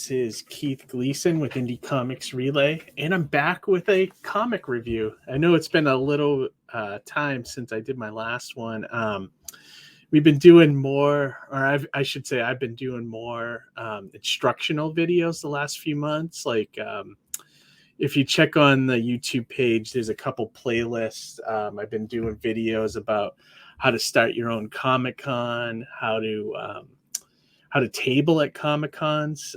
This is Keith Gleason with Indie Comics Relay, and I'm back with a comic review. I know it's been a little time since I did my last one. We've been doing more, or I should say I've been doing more instructional videos the last few months. Like if you check on the YouTube page, there's a couple playlists. I've been doing videos about how to start your own Comic-Con, how to table at Comic-Cons.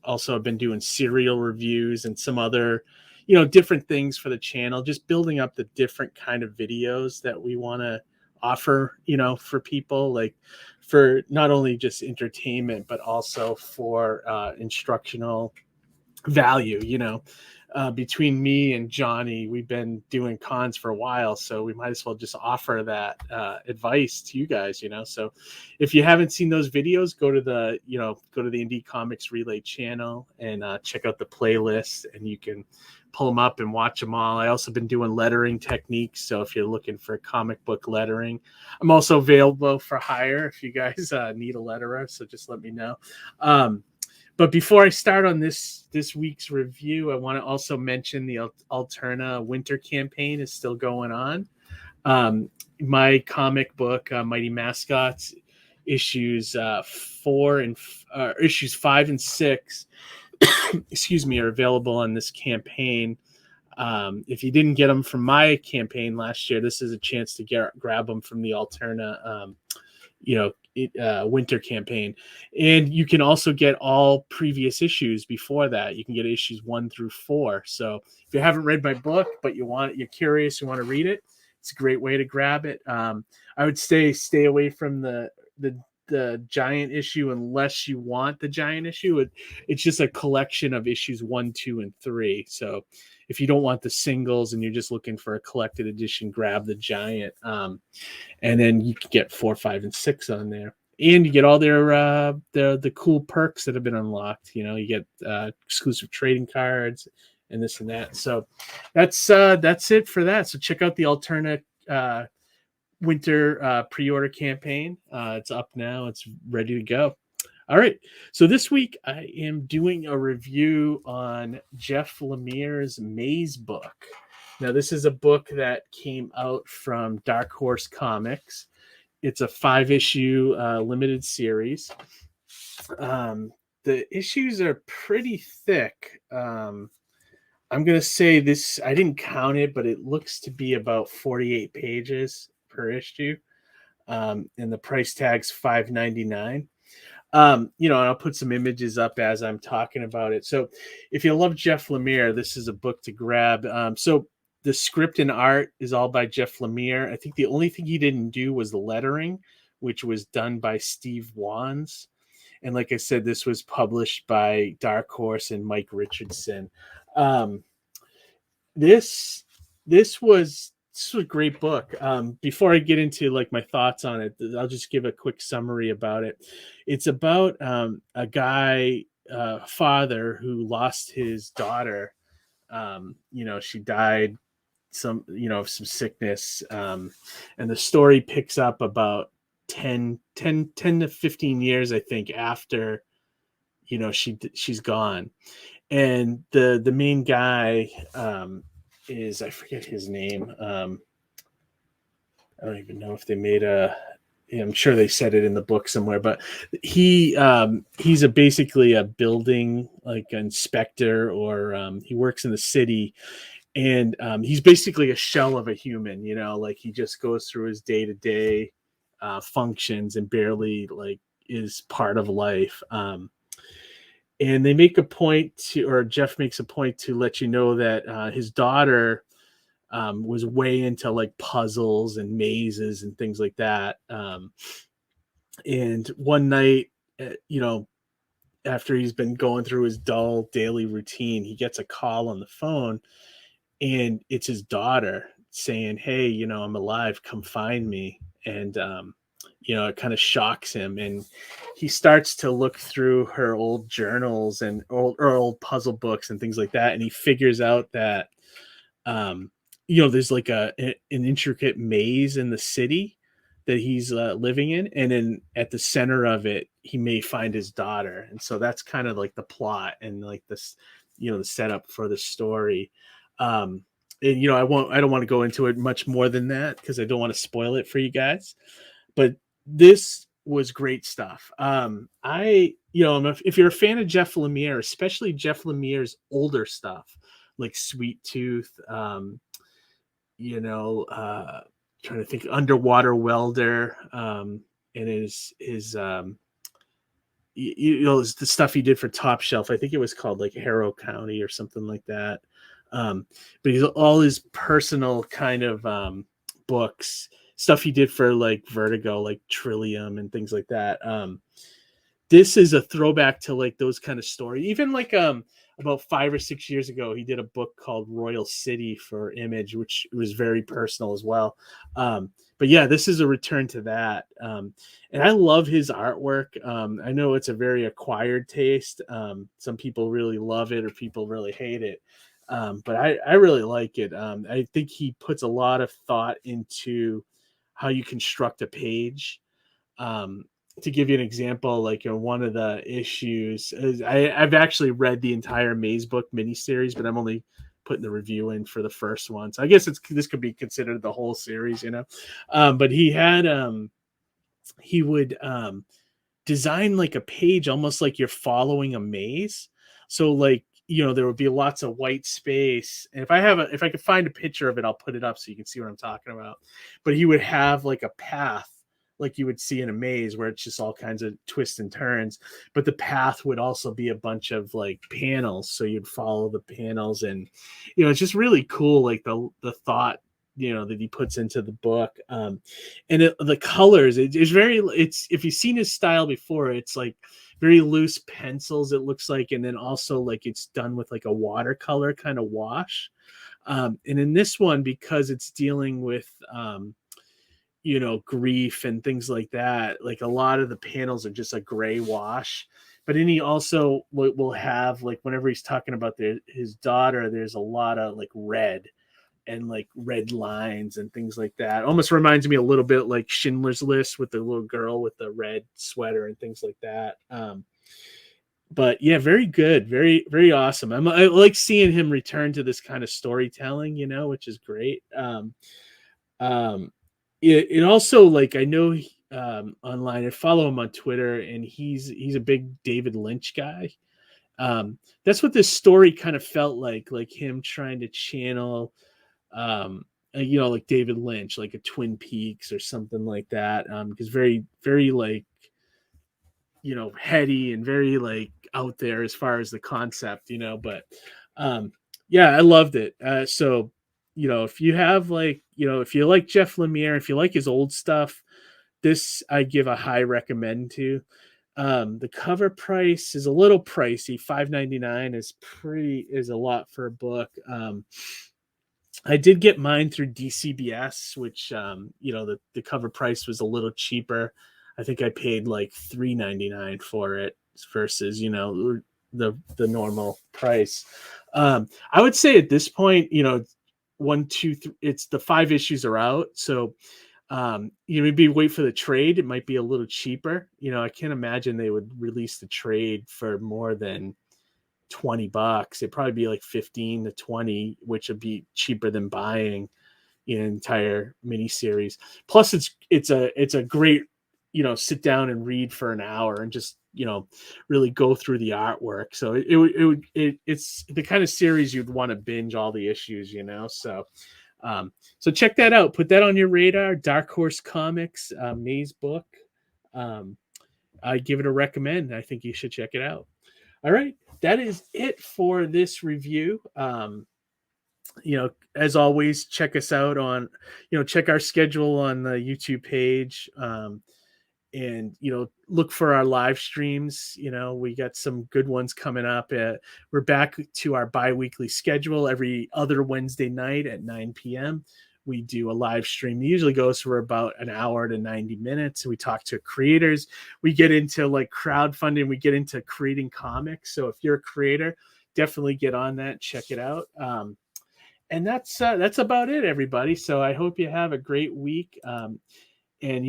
Also, I've been doing serial reviews and some other, different things for the channel, just building up the different kind of videos that we want to offer, for people, like for not only just entertainment, but also for instructional value. Between me and Johnny, we've been doing cons for a while, so we might as well just offer that advice to you guys. So if you haven't seen those videos, go to the Indie Comics Relay channel and check out the playlist, and you can pull them up and watch them all. I also been doing lettering techniques, so if you're looking for comic book lettering, I'm also available for hire if you guys need a letterer, so just let me know. But before I start on this week's review, I want to also mention the Alterna winter campaign is still going on. My comic book, Mighty Mascots, issues 5 and 6, excuse me, are available on this campaign. If you didn't get them from my campaign last year, this is a chance to grab them from the Alterna, winter campaign. And you can also get all previous issues before that. You can get issues 1 through 4. So if you haven't read my book, but you're curious, you want to read it, it's a great way to grab it. I would stay away from the giant issue unless you want the giant issue. It's just a collection of issues 1, 2, and 3. So if you don't want the singles and you're just looking for a collected edition, grab the giant. And then you can get 4, 5, and 6 on there. And you get all the cool perks that have been unlocked. You get exclusive trading cards and this and that. So that's it for that. So check out the Alterna winter pre-order campaign. It's up now. It's ready to go. All right. So this week I am doing a review on Jeff Lemire's Mazebook. Now, this is a book that came out from Dark Horse Comics. It's a 5-issue limited series. The issues are pretty thick. I'm going to say this, I didn't count it, but it looks to be about 48 pages per issue. And the price tag's $5.99. And I'll put some images up as I'm talking about it. So if you love Jeff Lemire, this is a book to grab. So the script and art is all by Jeff Lemire. I think the only thing he didn't do was the lettering, which was done by Steve Wands. And like I said, this was published by Dark Horse and Mike Richardson. This was a great book. Before I get into my thoughts on it, I'll just give a quick summary about it. It's about a guy, father who lost his daughter. She died some sickness. And the story picks up about 10 to 15 years, I think, after, she's gone. And the main guy, is, I forget his name. I don't even know if they made I'm sure they said it in the book somewhere, but he's basically a building inspector, or he works in the city, and he's basically a shell of a human. He just goes through his day-to-day functions and barely is part of life. And they make a point or Jeff makes a point to let you know that his daughter was way into puzzles and mazes and things like that. And one night, after he's been going through his dull daily routine, he gets a call on the phone, and it's his daughter saying, "Hey, I'm alive. Come find me." And it kind of shocks him, and he starts to look through her old journals and old puzzle books and things like that, and he figures out that there's an intricate maze in the city that he's living in, and then at the center of it, he may find his daughter, and so that's kind of like the plot and like this, the setup for the story. And I don't want to go into it much more than that because I don't want to spoil it for you guys. But this was great stuff. If you're a fan of Jeff Lemire, especially Jeff Lemire's older stuff, like Sweet Tooth, trying to think, Underwater Welder, and his the stuff he did for Top Shelf. I think it was called like Harrow County or something like that. But he's all his personal kind of books, stuff he did for like Vertigo, like Trillium and things like that. This is a throwback to like those kind of stories. Even like about 5 or 6 years ago, he did a book called Royal City for Image, which was very personal as well. But yeah, this is a return to that. And I love his artwork. I know it's a very acquired taste. Some people really love it or people really hate it. But I really like it. I think he puts a lot of thought into how you construct a page. To give you an example, like one of the issues, I've actually read the entire Mazebook miniseries, but I'm only putting the review in for the first one. So I guess this could be considered the whole series, But he would design like a page almost like you're following a maze. So like, there would be lots of white space. And if I could find a picture of it, I'll put it up so you can see what I'm talking about. But he would have like a path like you would see in a maze where it's just all kinds of twists and turns. But the path would also be a bunch of like panels. So you'd follow the panels, and, it's just really cool. Like the thought, that he puts into the book. And the colors, it's, if you've seen his style before, it's like very loose pencils, it looks like. And then also like it's done with like a watercolor kind of wash. And in this one, because it's dealing with, grief and things like that, like a lot of the panels are just a gray wash. But then he also will have, like, whenever he's talking about his daughter, there's a lot of like red and like red lines and things like that. Almost reminds me a little bit like Schindler's List with the little girl with the red sweater and things like that. But yeah, very good. Very, very awesome. I like seeing him return to this kind of storytelling, which is great. It also, like, I know online, I follow him on Twitter, and he's a big David Lynch guy. That's what this story kind of felt like him trying to channel, like David Lynch, like a Twin Peaks or something like that. Because very, very like, heady and very like out there as far as the concept, but yeah, I loved it. So, if you have like, if you like Jeff Lemire, if you like his old stuff, this I give a high recommend to. The cover price is a little pricey. $5.99 is a lot for a book. I did get mine through DCBS, which, the cover price was a little cheaper. I think I paid like $3.99 for it versus, the normal price. I would say at this point, 1, 2, 3, it's the 5 issues are out. So, maybe wait for the trade. It might be a little cheaper. I can't imagine they would release the trade for more than $20. It'd probably be like 15 to 20, which would be cheaper than buying an entire miniseries. Plus it's a great, sit down and read for an hour and just, really go through the artwork. So it's the kind of series you'd want to binge all the issues, so check that out. Put that on your radar. Dark Horse Comics, Mazebook. I give it a recommend. I think you should check it out. All right, that is it for this review. As always, check us out on, check our schedule on the YouTube page. And look for our live streams. We got some good ones coming up. We're back to our bi-weekly schedule. Every other Wednesday night at 9 p.m. we do a live stream. It usually goes for about an hour to 90 minutes. We talk to creators. We get into like crowdfunding. We get into creating comics. So if you're a creator, definitely get on that. Check it out. And that's about it, everybody. So I hope you have a great week. And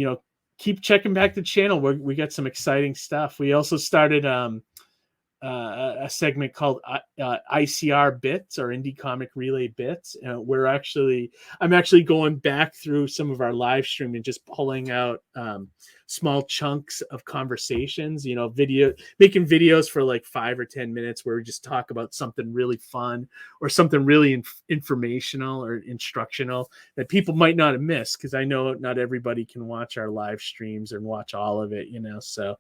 keep checking back the channel. We got some exciting stuff. We also started a segment called ICR Bits, or Indie Comic Relay Bits. I'm actually going back through some of our live stream and just pulling out small chunks of conversations, making videos for like 5 or 10 minutes where we just talk about something really fun or something really informational or instructional that people might not have missed, because I know not everybody can watch our live streams and watch all of it, so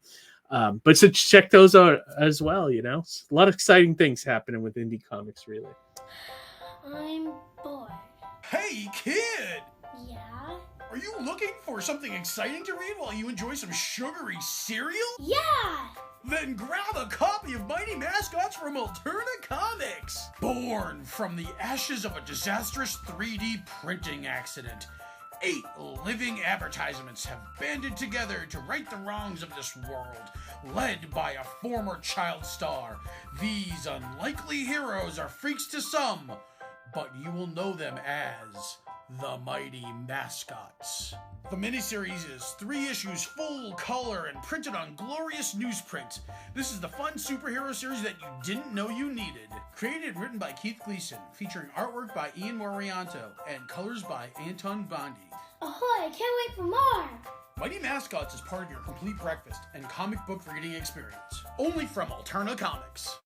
but so check those out as well. A lot of exciting things happening with Indie Comics Relay. I'm bored. Hey, kid! Yeah? Are you looking for something exciting to read while you enjoy some sugary cereal? Yeah! Then grab a copy of Mighty Mascots from Alterna Comics! Born from the ashes of a disastrous 3D printing accident, 8 living advertisements have banded together to right the wrongs of this world, led by a former child star. These unlikely heroes are freaks to some, but you will know them as the Mighty Mascots. The miniseries is 3 issues, full color, and printed on glorious newsprint. This is the fun superhero series that you didn't know you needed. Created and written by Keith Gleason, featuring artwork by Ian Morianto and colors by Anton Bondi. Ahoy, I can't wait for more! Mighty Mascots is part of your complete breakfast and comic book reading experience. Only from Alterna Comics.